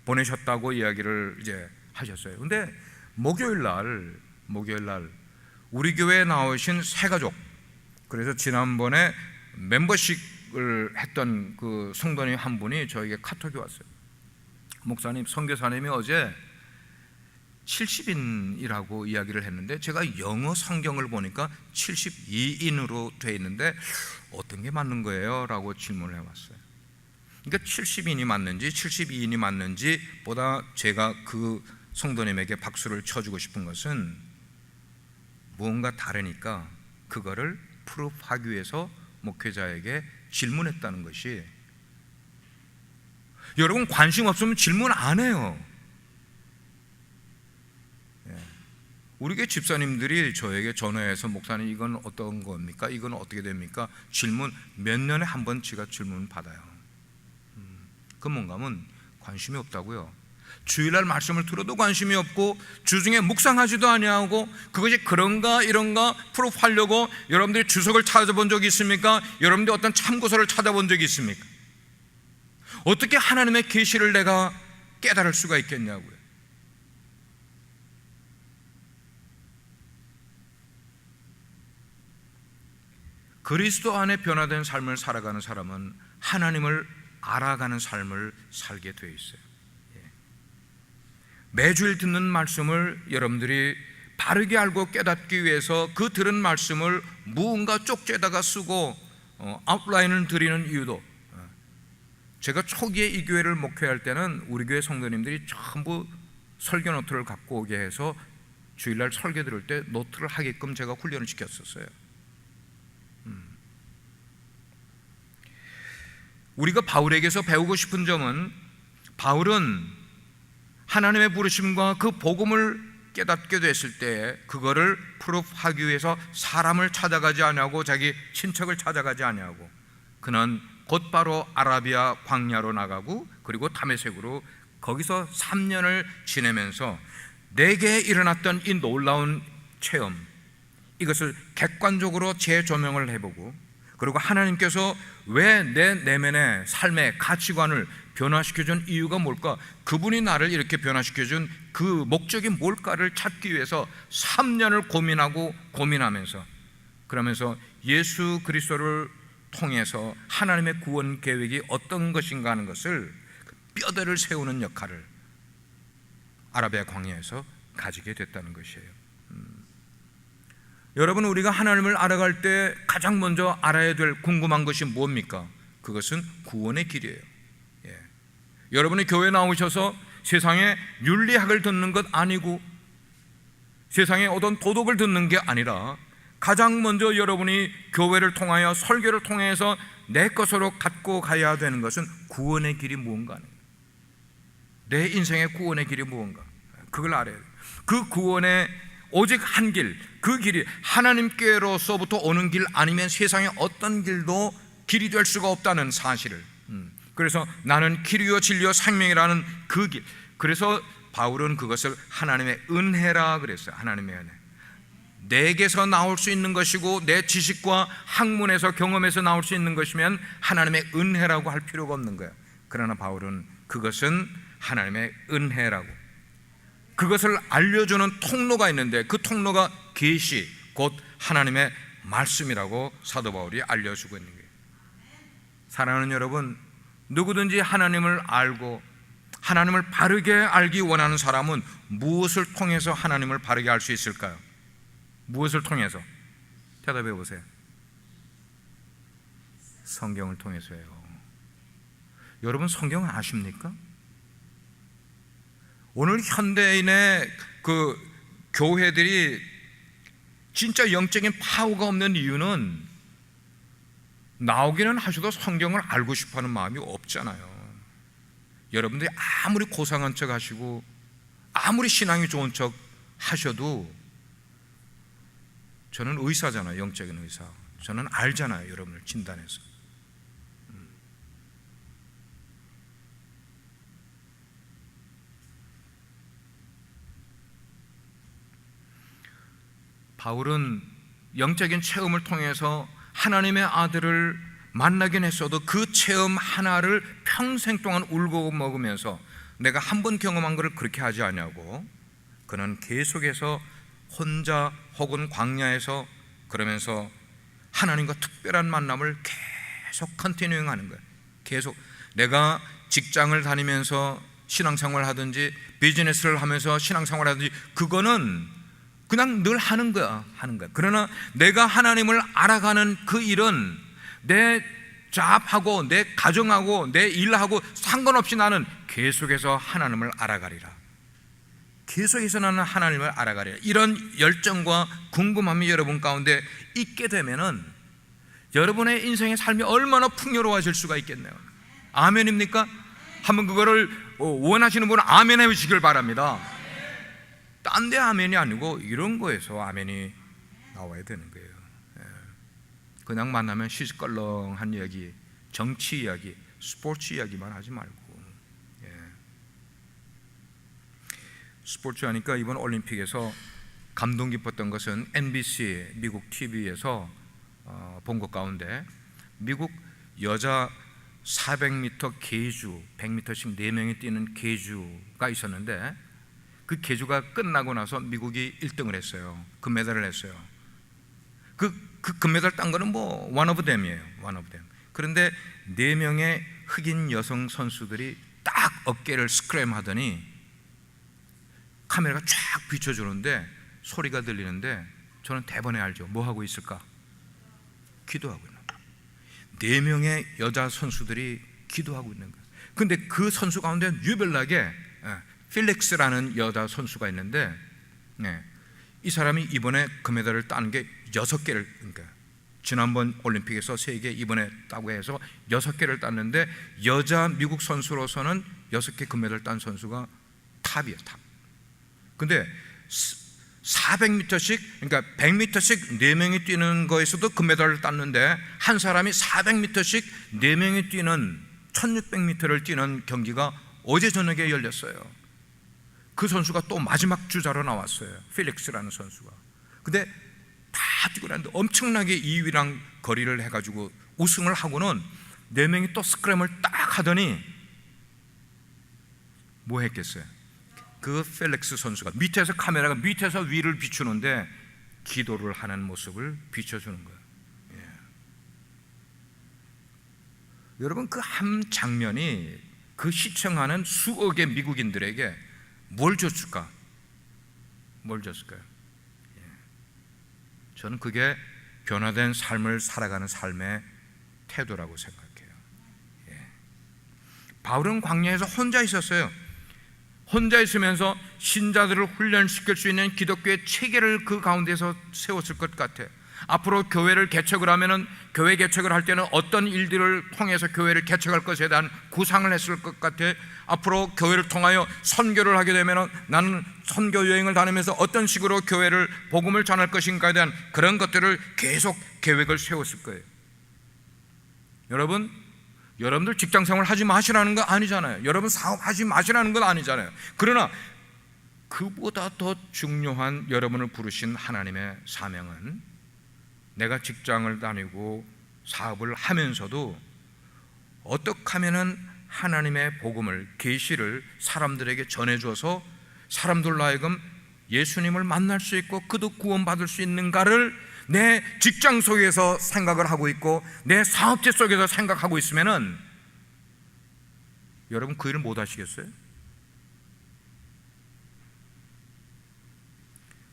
보내셨다고 이야기를 이제 하셨어요. 근데 목요일 날 우리 교회에 나오신 새 가족, 그래서 지난번에 멤버십을 했던 그 성도님 한 분이 저에게 카톡이 왔어요. 목사님, 선교사님이 어제 70인이라고 이야기를 했는데 제가 영어 성경을 보니까 72인으로 돼 있는데 어떤 게 맞는 거예요? 라고 질문을 해봤어요. 그러니까 70인이 맞는지 72인이 맞는지 보다 제가 그 성도님에게 박수를 쳐주고 싶은 것은 무언가 다르니까 그거를 프루프하기 위해서 목회자에게 질문했다는 것이, 여러분 관심 없으면 질문 안 해요. 우리 교회 집사님들이 저에게 전화해서 목사님 이건 어떤 겁니까? 이건 어떻게 됩니까? 질문 몇 년에 한 번 제가 질문 받아요. 그 뭔가 하면 관심이 없다고요. 주일날 말씀을 들어도 관심이 없고 주중에 묵상하지도 아니하고 그것이 그런가 이런가 프로파하려고 여러분들이 주석을 찾아본 적이 있습니까? 여러분들이 어떤 참고서를 찾아본 적이 있습니까? 어떻게 하나님의 계시를 내가 깨달을 수가 있겠냐고요. 그리스도 안에 변화된 삶을 살아가는 사람은 하나님을 알아가는 삶을 살게 되어 있어요. 매주일 듣는 말씀을 여러분들이 바르게 알고 깨닫기 위해서 그 들은 말씀을 무언가 쪽지에다가 쓰고 아웃라인을 드리는 이유도, 제가 초기에 이 교회를 목회할 때는 우리 교회 성도님들이 전부 설교 노트를 갖고 오게 해서 주일날 설교 들을 때 노트를 하게끔 제가 훈련을 시켰었어요. 우리가 바울에게서 배우고 싶은 점은, 바울은 하나님의 부르심과 그 복음을 깨닫게 됐을 때 그거를 프루프하기 위해서 사람을 찾아가지 아니하고 자기 친척을 찾아가지 아니하고 그는 곧바로 아라비아 광야로 나가고 그리고 다메섹으로 거기서 3년을 지내면서 내게 일어났던 이 놀라운 체험, 이것을 객관적으로 재조명을 해보고, 그리고 하나님께서 왜 내 내면의 삶의 가치관을 변화시켜준 이유가 뭘까? 그분이 나를 이렇게 변화시켜준 그 목적이 뭘까를 찾기 위해서 3년을 고민하면서 그러면서 예수 그리스도를 통해서 하나님의 구원 계획이 어떤 것인가 하는 것을 뼈대를 세우는 역할을 아라비아 광야에서 가지게 됐다는 것이에요. 여러분, 우리가 하나님을 알아갈 때 가장 먼저 알아야 될 궁금한 것이 뭡니까? 그것은 구원의 길이에요. 여러분이 교회 나오셔서 세상에 윤리학을 듣는 것 아니고 세상에 어떤 도덕을 듣는 게 아니라 가장 먼저 여러분이 교회를 통하여 설교를 통해서 내 것으로 갖고 가야 되는 것은 구원의 길이 무언가, 내 인생의 구원의 길이 무언가, 그걸 알아야 돼요. 그 구원의 오직 한 길, 그 길이 하나님께로서부터 오는 길 아니면 세상의 어떤 길도 길이 될 수가 없다는 사실을, 그래서 나는 길이요 진리요 생명이라는 그 길, 그래서 바울은 그것을 하나님의 은혜라 그랬어요. 하나님의 은혜. 내게서 나올 수 있는 것이고 내 지식과 학문에서 경험에서 나올 수 있는 것이면 하나님의 은혜라고 할 필요가 없는 거예요. 그러나 바울은 그것은 하나님의 은혜라고, 그것을 알려주는 통로가 있는데 그 통로가 계시, 곧 하나님의 말씀이라고 사도 바울이 알려주고 있는 거예요. 사랑하는 여러분, 누구든지 하나님을 알고 하나님을 바르게 알기 원하는 사람은 무엇을 통해서 하나님을 바르게 알 수 있을까요? 무엇을 통해서? 대답해 보세요. 성경을 통해서요. 여러분, 성경 아십니까? 오늘 현대인의 그 교회들이 진짜 영적인 파워가 없는 이유는 나오기는 하셔도 성경을 알고 싶어하는 마음이 없잖아요. 여러분들이 아무리 고상한 척 하시고 아무리 신앙이 좋은 척 하셔도 저는 의사잖아요. 영적인 의사. 저는 알잖아요. 여러분을 진단해서. 바울은 영적인 체험을 통해서 하나님의 아들을 만나긴 했어도 그 체험 하나를 평생 동안 울고 먹으면서 내가 한 번 경험한 것을 그렇게 하지 않냐고, 그는 계속해서 혼자 혹은 광야에서 그러면서 하나님과 특별한 만남을 계속 컨티뉴잉 하는 거예요. 계속 내가 직장을 다니면서 신앙생활을 하든지 비즈니스를 하면서 신앙생활을 하든지 그거는 그냥 늘 하는 거야. 그러나 내가 하나님을 알아가는 그 일은 내 잡하고 내 가정하고 내 일하고 상관없이 나는 계속해서 하나님을 알아가리라. 계속해서 나는 하나님을 알아가리라. 이런 열정과 궁금함이 여러분 가운데 있게 되면은 여러분의 인생의 삶이 얼마나 풍요로워질 수가 있겠네요. 아멘입니까? 한번 그거를 원하시는 분은 아멘 해주시길 바랍니다. 딴 데 아멘이 아니고 이런 거에서 아멘이 나와야 되는 거예요. 그냥 만나면 시시껄렁한 이야기, 정치 이야기, 스포츠 이야기만 하지 말고. 스포츠 하니까 이번 올림픽에서 감동 깊었던 것은 NBC 미국 TV에서 본 것 가운데 미국 여자 400m 계주, 100m씩 4명이 뛰는 계주가 있었는데 그 계주가 끝나고 나서 미국이 1등을 했어요. 금메달을 했어요. 그 금메달 딴 거는 뭐 one of them이에요. one of them. 그런데 4명의 흑인 여성 선수들이 딱 어깨를 스크램 하더니 카메라가 쫙 비춰주는데 소리가 들리는데 저는 대번에 알죠. 뭐 하고 있을까? 기도하고 있는 거예요. 4명의 여자 선수들이 기도하고 있는 거예요. 근데 그 선수 가운데 유별나게 필릭스라는 여자 선수가 있는데 이 사람이 이번에 금메달을 딴 게 6개를, 그러니까 지난번 올림픽에서 3개, 이번에 따고 해서 6개를 땄는데 여자 미국 선수로서는 6개 금메달 딴 선수가 탑이에요. 탑. 근데 400m씩, 그러니까 100m씩 4명이 뛰는 거에서도 금메달을 땄는데 한 사람이 400m씩 4명이 뛰는 1600m를 뛰는 경기가 어제 저녁에 열렸어요. 그 선수가 또 마지막 주자로 나왔어요. 필릭스라는 선수가. 근데 다 뛰고 났는데 엄청나게 2위랑 거리를 해가지고 우승을 하고는 4명이 또 스크램을 딱 하더니 뭐 했겠어요? 그 펠릭스 선수가 밑에서 카메라가 밑에서 위를 비추는데 기도를 하는 모습을 비춰주는 거예요. 예. 여러분, 그 한 장면이 그 시청하는 수억의 미국인들에게 뭘 줬을까? 뭘 줬을까요? 예. 저는 그게 변화된 삶을 살아가는 삶의 태도라고 생각해요. 예. 바울은 광야에서 혼자 있었어요. 혼자 있으면서 신자들을 훈련시킬 수 있는 기독교의 체계를 그 가운데서 세웠을 것 같아요. 앞으로 교회를 개척을 하면은 교회 개척을 할 때는 어떤 일들을 통해서 교회를 개척할 것에 대한 구상을 했을 것 같아요. 앞으로 교회를 통하여 선교를 하게 되면은 나는 선교 여행을 다니면서 어떤 식으로 교회를 복음을 전할 것인가에 대한 그런 것들을 계속 계획을 세웠을 거예요. 여러분들 직장생활 하지 마시라는 거 아니잖아요. 여러분 사업하지 마시라는 건 아니잖아요. 그러나 그보다 더 중요한 여러분을 부르신 하나님의 사명은 내가 직장을 다니고 사업을 하면서도 어떻게 하면은 하나님의 복음을, 계시를 사람들에게 전해줘서 사람들로 하여금 예수님을 만날 수 있고 그도 구원받을 수 있는가를 내 직장 속에서 생각을 하고 있고 내 사업체 속에서 생각하고 있으면은 여러분 그 일을 못 하시겠어요?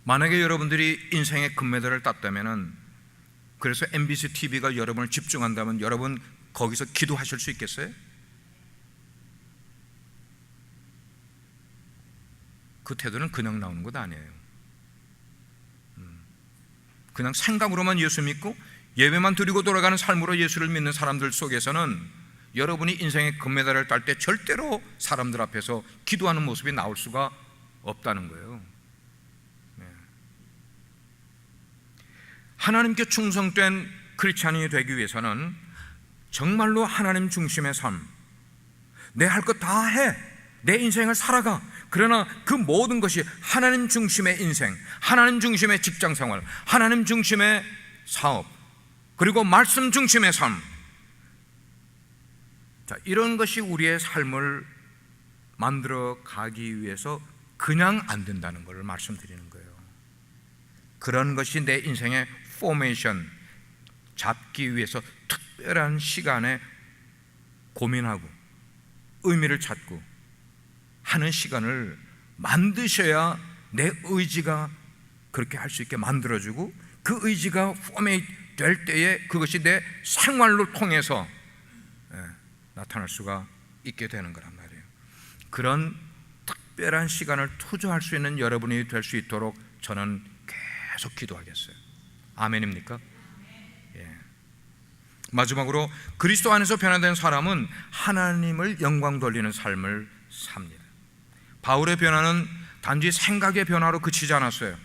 만약에 여러분들이 인생의 금메달을 땄다면은, 그래서 MBC TV가 여러분을 집중한다면 여러분 거기서 기도하실 수 있겠어요? 그 태도는 그냥 나오는 것 아니에요. 그냥 생각으로만 예수 믿고 예배만 드리고 돌아가는 삶으로 예수를 믿는 사람들 속에서는 여러분이 인생의 금메달을 딸 때 절대로 사람들 앞에서 기도하는 모습이 나올 수가 없다는 거예요. 하나님께 충성된 크리스찬이 되기 위해서는 정말로 하나님 중심의 삶, 내 할 것 다 해, 내 인생을 살아가. 그러나 그 모든 것이 하나님 중심의 인생, 하나님 중심의 직장생활, 하나님 중심의 사업, 그리고 말씀 중심의 삶, 자, 이런 것이 우리의 삶을 만들어 가기 위해서 그냥 안 된다는 것을 말씀드리는 거예요. 그런 것이 내 인생의 포메이션, 잡기 위해서 특별한 시간에 고민하고 의미를 찾고 하는 시간을 만드셔야 내 의지가 그렇게 할 수 있게 만들어주고 그 의지가 포메이트 될 때에 그것이 내 생활로 통해서 나타날 수가 있게 되는 거란 말이에요. 그런 특별한 시간을 투자할 수 있는 여러분이 될 수 있도록 저는 계속 기도하겠어요. 아멘입니까? 예. 마지막으로 그리스도 안에서 변화된 사람은 하나님을 영광 돌리는 삶을 삽니다. 바울의 변화는 단지 생각의 변화로 그치지 않았어요.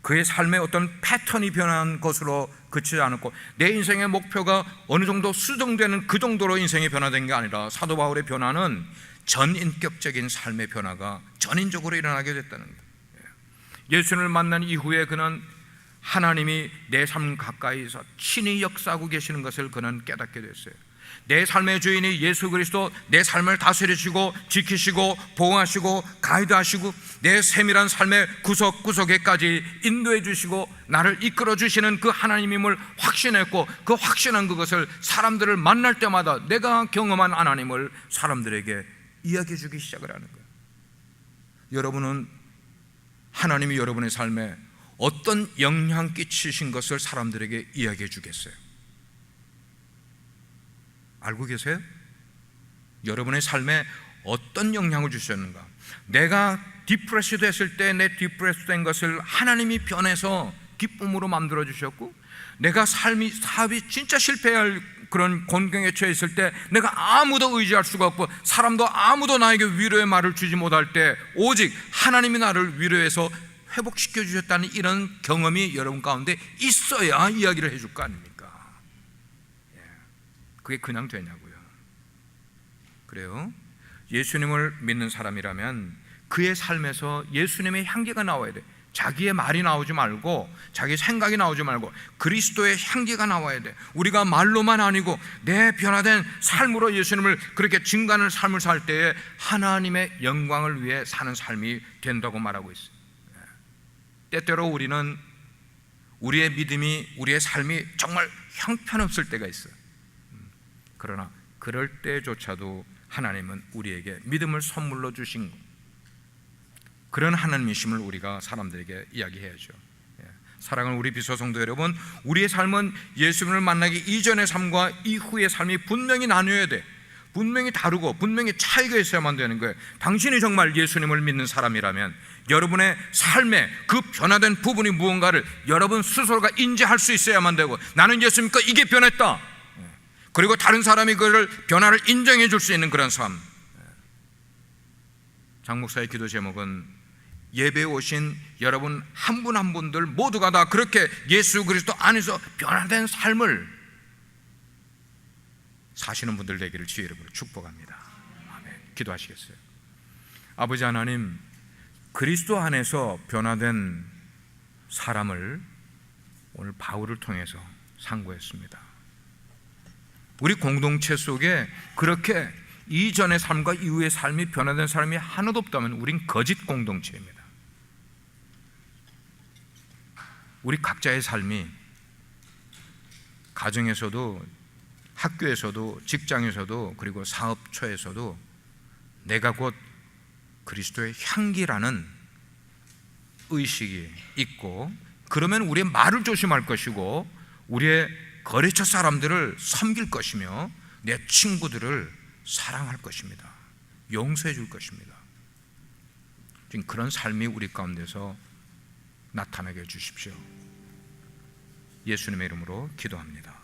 그의 삶의 어떤 패턴이 변한 것으로 그치지 않았고 내 인생의 목표가 어느 정도 수정되는 그 정도로 인생이 변화된 게 아니라 사도 바울의 변화는 전인격적인 삶의 변화가 전인적으로 일어나게 됐다는 거예요. 예수님을 만난 이후에 그는 하나님이 내 삶 가까이서 친히 역사하고 계시는 것을 그는 깨닫게 됐어요. 내 삶의 주인이 예수 그리스도, 내 삶을 다스리시고 지키시고 보호하시고 가이드하시고 내 세밀한 삶의 구석구석에까지 인도해 주시고 나를 이끌어 주시는 그 하나님임을 확신했고 그 확신한 그것을 사람들을 만날 때마다 내가 경험한 하나님을 사람들에게 이야기해 주기 시작을 하는 거예요. 여러분은 하나님이 여러분의 삶에 어떤 영향 끼치신 것을 사람들에게 이야기해 주겠어요? 알고 계세요? 여러분의 삶에 어떤 영향을 주셨는가? 내가 디프레스 됐을 때 내 디프레스 된 것을 하나님이 변해서 기쁨으로 만들어 주셨고, 내가 사업이 진짜 실패할 그런 곤경에 처했을 때 내가 아무도 의지할 수가 없고 사람도 아무도 나에게 위로의 말을 주지 못할 때 오직 하나님이 나를 위로해서 회복시켜 주셨다는 이런 경험이 여러분 가운데 있어야 이야기를 해줄 거 아닙니까? 그게 그냥 되냐고요. 그래요? 예수님을 믿는 사람이라면 그의 삶에서 예수님의 향기가 나와야 돼. 자기의 말이 나오지 말고, 자기 생각이 나오지 말고 그리스도의 향기가 나와야 돼. 우리가 말로만 아니고 내 변화된 삶으로 예수님을 그렇게 증거하는 삶을 살 때에 하나님의 영광을 위해 사는 삶이 된다고 말하고 있어요. 때때로 우리는 우리의 믿음이, 우리의 삶이 정말 형편없을 때가 있어요. 그러나 그럴 때조차도 하나님은 우리에게 믿음을 선물로 주신 그런 하나님이심을 우리가 사람들에게 이야기해야죠. 사랑하는 우리 비서 성도 여러분, 우리의 삶은 예수님을 만나기 이전의 삶과 이후의 삶이 분명히 나뉘어야 돼. 분명히 다르고 분명히 차이가 있어야만 되는 거예요. 당신이 정말 예수님을 믿는 사람이라면 여러분의 삶에 그 변화된 부분이 무언가를 여러분 스스로가 인지할 수 있어야만 되고, 나는 예수 믿고 이게 변했다, 그리고 다른 사람이 그를 변화를 인정해 줄 수 있는 그런 삶. 장 목사의 기도 제목은 예배에 오신 여러분 한 분 한 분들 모두가 다 그렇게 예수 그리스도 안에서 변화된 삶을 사시는 분들 되기를 주의 이름으로 축복합니다. 아멘. 기도하시겠어요? 아버지 하나님, 그리스도 안에서 변화된 사람을 오늘 바울을 통해서 상고했습니다. 우리 공동체 속에 그렇게 이전의 삶과 이후의 삶이 변화된 사람이 하나도 없다면 우린 거짓 공동체입니다. 우리 각자의 삶이 가정에서도, 학교에서도, 직장에서도, 그리고 사업처에서도 내가 곧 그리스도의 향기라는 의식이 있고, 그러면 우리의 말을 조심할 것이고 우리의 거래처 사람들을 섬길 것이며 내 친구들을 사랑할 것입니다. 용서해 줄 것입니다. 지금 그런 삶이 우리 가운데서 나타나게 해주십시오. 예수님의 이름으로 기도합니다.